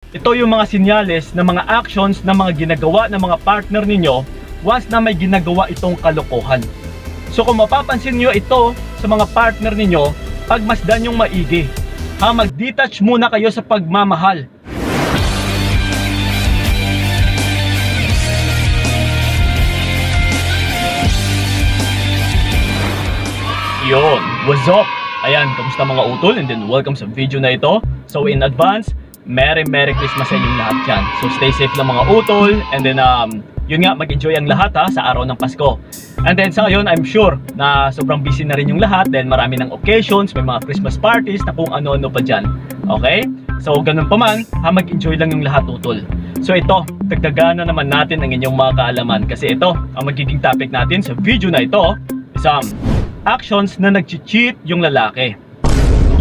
ito yung mga sinyales ng mga actions na mga ginagawa ng mga partner ninyo once na may ginagawa itong kalokohan. So kung mapapansin nyo ito sa mga partner ninyo, pagmasdan yung maigi. Mag-detach muna kayo sa pagmamahal. Yon, what's up? Ayan, kamusta mga utol? And then welcome sa video na ito. So in advance, Merry Christmas sa inyong lahat dyan. So stay safe lang mga utol. And then yun nga, mag-enjoy ang lahat sa araw ng Pasko. And then sa ngayon, I'm sure na sobrang busy na rin yung lahat. Then marami ng occasions, may mga Christmas parties na kung ano-ano pa dyan. Okay? So ganun pa man, mag-enjoy lang yung lahat utol. So ito, dagdagan na naman natin ang inyong mga kaalaman. Kasi ito, ang magiging topic natin sa video na ito is actions na nag-cheat yung lalaki.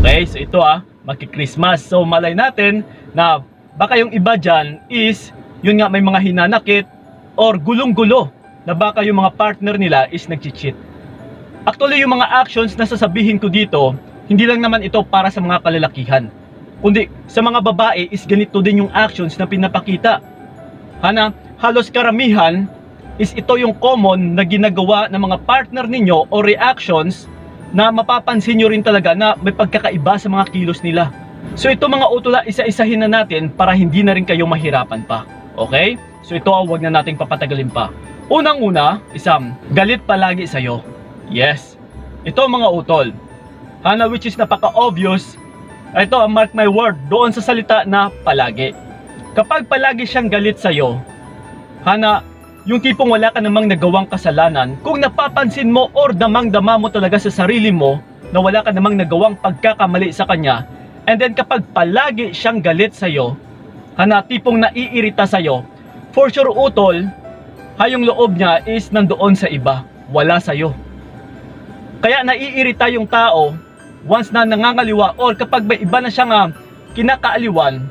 Okay, so ito magki-Christmas. So malay natin na baka yung iba dyan is, yun nga, may mga hinanakit or gulong-gulo na baka yung mga partner nila is nag-cheat. Actually, yung mga actions na sasabihin ko dito, hindi lang naman ito para sa mga kalalakihan, kundi sa mga babae is ganito din yung actions na pinapakita. Halos karamihan is ito yung common na ginagawa ng mga partner ninyo o reactions na mapapansin nyo rin talaga na may pagkakaiba sa mga kilos nila. So ito mga utula, isa-isahin na natin para hindi na rin kayo mahirapan pa. Okay? So ito wag na nating papatagalin pa. Unang-una, galit palagi sa'yo. Yes. Ito mga utol. Which is napaka-obvious. Ito, mark my word, doon sa salita na palagi. Kapag palagi siyang galit sa'yo, yung tipong wala ka namang nagawang kasalanan, kung napapansin mo or damang-dama mo talaga sa sarili mo na wala ka namang nagawang pagkakamali sa kanya, and then kapag palagi siyang galit sa'yo, tipong naiirita sa'yo, for sure utol, yung loob niya is nandoon sa iba, wala sa'yo. Kaya naiirita yung tao once na nangangaliwa or kapag may iba na siyang kinakaaliwan,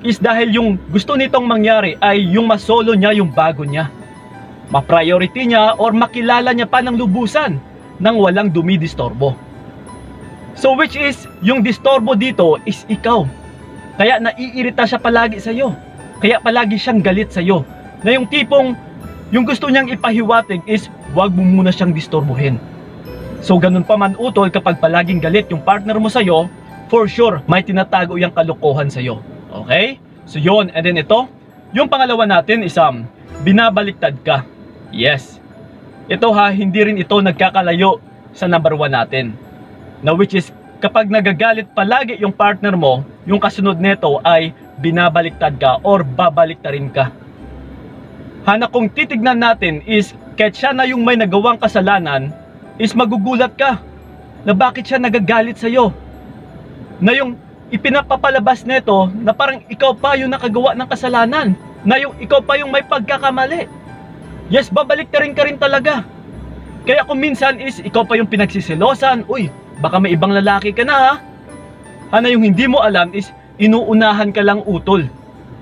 is dahil yung gusto nitong mangyari ay yung masolo niya yung bago niya. Ma-priority niya or makilala niya pa ng lubusan nang walang dumidistorbo. So which is, yung distorbo dito is ikaw. Kaya naiirita siya palagi sa'yo. Kaya palagi siyang galit sa'yo. Na yung tipong, yung gusto niyang ipahiwatig is, wag mo muna siyang distorbohin. So ganun pa man utol, kapag palaging galit yung partner mo sa'yo, for sure, may tinatago yung kalokohan sa'yo. Okay? So yun, and then ito, yung pangalawa natin is, binabaliktad ka. Yes. Ito hindi rin ito nagkakalayo sa number 1 natin. Na which is, kapag nagagalit palagi yung partner mo, yung kasunod nito ay binabaliktad ka or babaliktarin ka. Kung titignan natin is, kahit siya na yung may nagawang kasalanan, is magugulat ka na bakit siya nagagalit sa'yo. Na yung ipinapapalabas nito na parang ikaw pa yung nakagawa ng kasalanan. Na yung ikaw pa yung may pagkakamali. Yes, babaliktarin ka rin talaga. Kaya kung minsan is ikaw pa yung pinagsisilosan, uy, baka may ibang lalaki ka na yung hindi mo alam is inuunahan ka lang utol.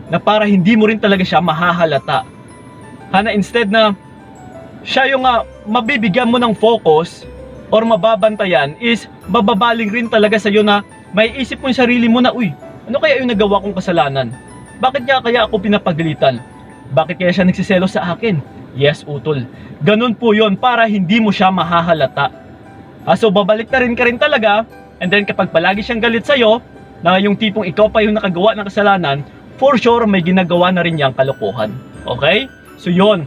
Na para hindi mo rin talaga siya mahahalata. Instead na siya yung mabibigyan mo ng focus or mababantayan is mababaling rin talaga sa'yo na may isip mo yung sarili mo na, uy, ano kaya yung nagawa kong kasalanan? Bakit niya kaya ako pinapagalitan? Bakit kaya siya nagsiselo sa akin? Yes, utol. Ganun po yon para hindi mo siya mahahalata. So babalik na rin ka rin talaga. And then kapag palagi siyang galit sa'yo, na yung tipong ikaw pa yung nakagawa ng kasalanan, for sure may ginagawa na rin niyang kalokohan. Okay? So yon.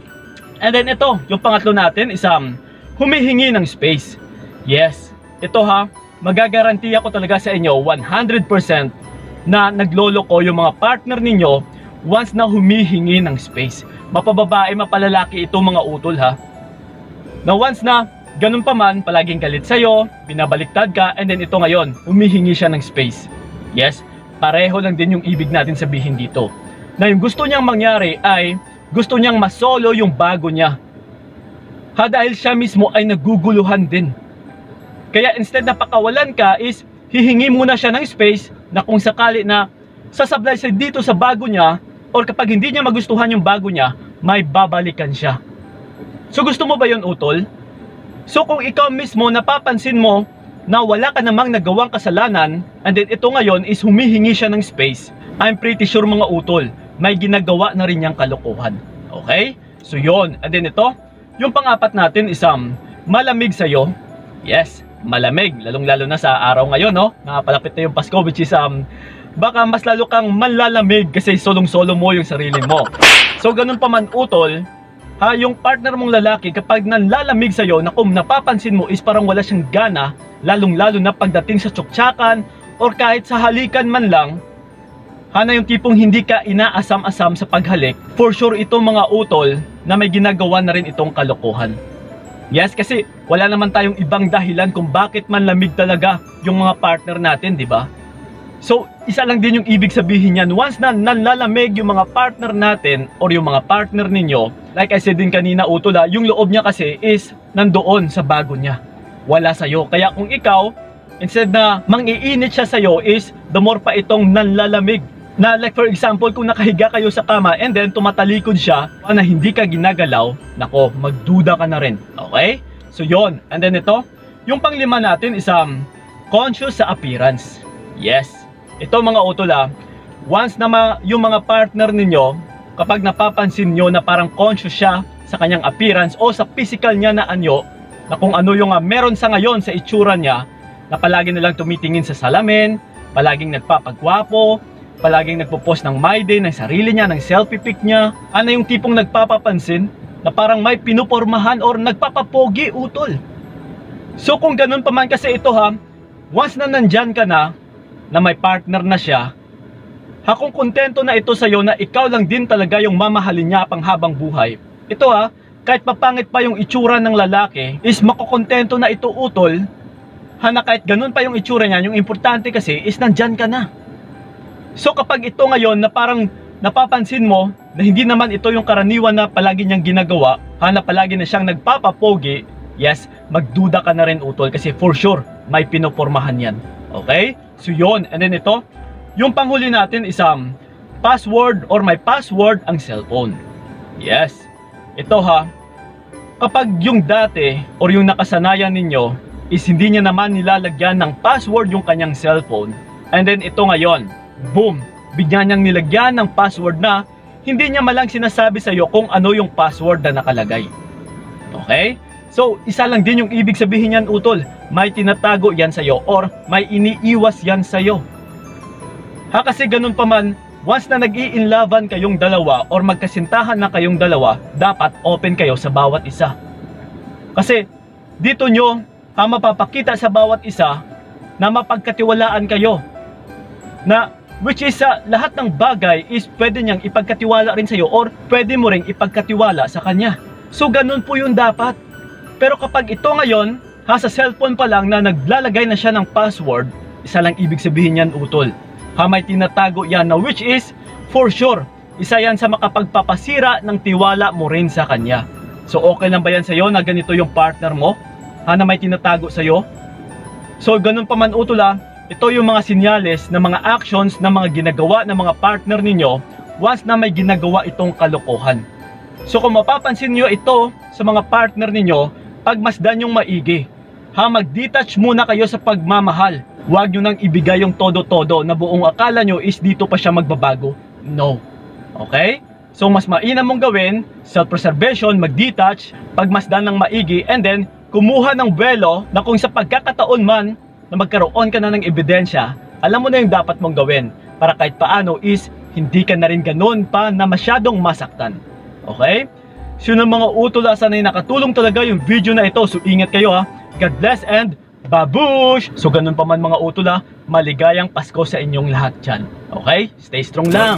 And then ito, yung pangatlo natin is humihingi ng space. Yes. Ito magagaranti ako talaga sa inyo 100% na nagloloko yung mga partner ninyo once na humihingi ng space. Mapababae, mapalalaki ito mga utol na once na ganun pa man, palaging galit sa'yo, binabaliktad ka, and then ito ngayon, humihingi siya ng space. Yes, pareho lang din yung ibig natin sabihin dito. Na yung gusto niyang mangyari ay gusto niyang masolo yung bago niya. Dahil siya mismo ay naguguluhan din. Kaya instead na pakawalan ka is hihingi muna siya ng space na kung sakali na sasablay siya dito sa bago niya or kapag hindi niya magustuhan yung bago niya, may babalikan siya. So gusto mo ba yun utol? So kung ikaw mismo napapansin mo na wala ka namang nagawang kasalanan and then ito ngayon is humihingi siya ng space, I'm pretty sure mga utol, may ginagawa na rin niyang kalokohan. Okay? So yon. And then ito, yung pang-apat natin is malamig sa'yo. Yes, malamig. Lalong-lalo na sa araw ngayon, no? Nakapalapit na yung Pasko, which is baka mas lalo kang manlalamig kasi solong-solo mo yung sarili mo. So ganun pa man utol, yung partner mong lalaki kapag nanlalamig sa'yo, na kung napapansin mo is parang wala siyang gana, lalong-lalo na pagdating sa tsuktsakan or kahit sa halikan man lang, na yung tipong hindi ka inaasam-asam sa paghalik, for sure itong mga utol na may ginagawa na rin itong kalokohan. Yes, kasi wala naman tayong ibang dahilan kung bakit man lamig talaga yung mga partner natin, di ba? So, isa lang din yung ibig sabihin niyan. Once na nanlalamig yung mga partner natin or yung mga partner ninyo, like I said din kanina utol, yung loob niya kasi is nandoon sa bago niya. Wala sa'yo. Kaya kung ikaw, instead na mang-iinit siya sa'yo is the more pa itong nanlalamig. Na like for example, kung nakahiga kayo sa kama and then tumatalikod siya na hindi ka ginagalaw, nako, magduda ka na rin. Okay? So yon. And then ito, yung panglima natin is conscious sa appearance. Yes. Ito mga utol, once na yung mga partner ninyo, kapag napapansin nyo na parang conscious siya sa kanyang appearance o sa physical niya na anyo, na kung ano yung meron sa ngayon sa itsura niya, na palagi nilang tumitingin sa salamin, palaging nagpapagwapo, palaging nagpo-post ng my day, ng sarili niya, ng selfie pic niya, yung tipong nagpapapansin na parang may pinupormahan or nagpapapogi utol. So kung ganun pa man kasi ito once na nandyan ka na may partner na siya, kung kontento na ito sa'yo na ikaw lang din talaga yung mamahalin niya panghabang buhay, ito kahit papangit pa yung itsura ng lalaki, is makukontento na ito utol, na kahit ganun pa yung itsura niya, yung importante kasi is nandyan ka na. So kapag ito ngayon na parang napapansin mo na hindi naman ito yung karaniwan na palagi niyang ginagawa, na palagi na siyang nagpapapogi, yes, magduda ka na rin utol kasi for sure may pinopormahan yan. Okay? So yun. And then ito, yung panghuli natin is password or may password ang cellphone. Yes. Ito kapag yung dati or yung nakasanayan ninyo is hindi niya naman nilalagyan ng password yung kanyang cellphone, and then ito ngayon, boom, bigyan niyang nilagyan ng password na hindi niya malang sinasabi sa iyo kung ano yung password na nakalagay. Okay? So, isa lang din yung ibig sabihin niyan utol, may tinatago yan sa iyo or may iniiwas yan sa iyo. Kasi ganun pa man, once na nag-i-inlovean kayong dalawa or magkasintahan na kayong dalawa, dapat open kayo sa bawat isa. Kasi dito nyo mapapakita sa bawat isa na mapagkatiwalaan kayo. Na which is lahat ng bagay is pwede niyang ipagkatiwala rin sa iyo or pwede mo ring ipagkatiwala sa kanya. So ganun po yung dapat. Pero kapag ito ngayon, sa cellphone pa lang na naglalagay na siya ng password, isa lang ibig sabihin yan utol. May tinatago yan na which is for sure, isa yan sa makapagpapasira ng tiwala mo rin sa kanya. So okay lang ba yan sa iyo na ganito yung partner mo? Na may tinatago sa iyo? So ganun pa man utol ito yung mga sinyales na mga actions na mga ginagawa ng mga partner ninyo once na may ginagawa itong kalokohan. So kung mapapansin nyo ito sa mga partner ninyo, pagmasdan yung maigi. Mag-detach muna kayo sa pagmamahal. Huwag nyo nang ibigay yung todo-todo na buong akala nyo is dito pa siya magbabago. No. Okay? So mas mainam mong gawin, self-preservation, mag-detach, pagmasdan ng maigi, and then kumuha ng buwelo na kung sa pagkakataon man na magkaroon ka na ng ebidensya, alam mo na yung dapat mong gawin para kahit paano is hindi ka na rin ganun pa na masyadong masaktan. Okay? So ng mga utol, sana ay nakatulong talaga yung video na ito. So ingat kayo God bless and babush! So ganun pa man mga utol maligayang Pasko sa inyong lahat dyan. Okay? Stay strong lang!